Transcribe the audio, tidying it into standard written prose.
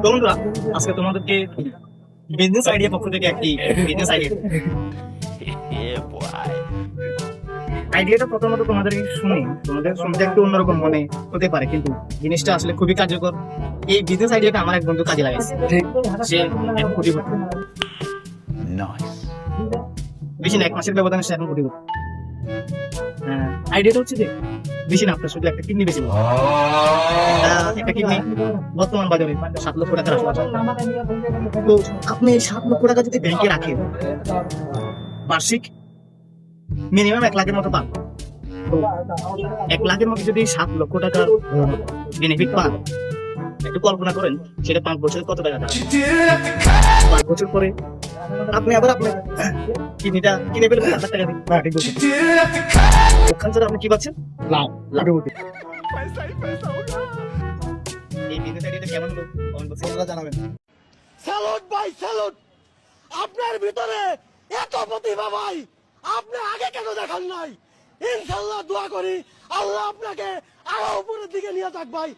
তো বন্ধুরা, আজকে তোমাদেরকে বিজনেস আইডিয়া পক্ষ থেকে একটি বিজনেস আইডিয়াটা প্রথমত তোমাদের শুনে তোমাদের শুনতে একটু অন্যরকম মনে হতে পারে, কিন্তু জিনিসটা আসলে খুবই কার্যকর। এই বিজনেস আইডিয়াটা আমার এক বন্ধু কাজে লাগাইছে। সে এখন কোটিপতি। বেশি না, 1 মাসের ব্যবধানে সে এখন কোটিপতি। আইডিয়াটা হচ্ছে যে বেশি না, আপনার শুধু একটা কিডনি বেশি। একটা কিডনি বর্তমান বাজারে 7 লক্ষ টাকা রাখা। তো আপনি 7 লক্ষ টাকা যদি ব্যাংকে রাখেন, বার্ষিক মিনিমাম 1 লাখের মতো পান। তো 1 লাখের মধ্যে যদি 7 লক্ষ টাকার বেনিফিট পান, একটু কল্পনা করেন সেটা 5 বছরে কত টাকা দাঁড়াবে। 5 বছর পরে আপনি আবার আপনার কিডনিটা কিনে ফেলবেন 7 লাখ টাকা দিয়ে। ঠিক বলছেন। ওখান থেকে আপনি কি পাচ্ছেন? লাভ। এই বিজনেস আইডিয়াটা কেমন হলো কমেন্ট বক্সে জানাবেন। স্যালুট ভাই, স্যালুট। আপনার ভিতরে এত প্রতিভা ভাই, আপনি আগে কেন দেখান নাই? ইনশাআল্লাহ দোয়া করি আল্লাহ আপনাকে আরো উপরের দিকে নিয়ে যাক ভাই।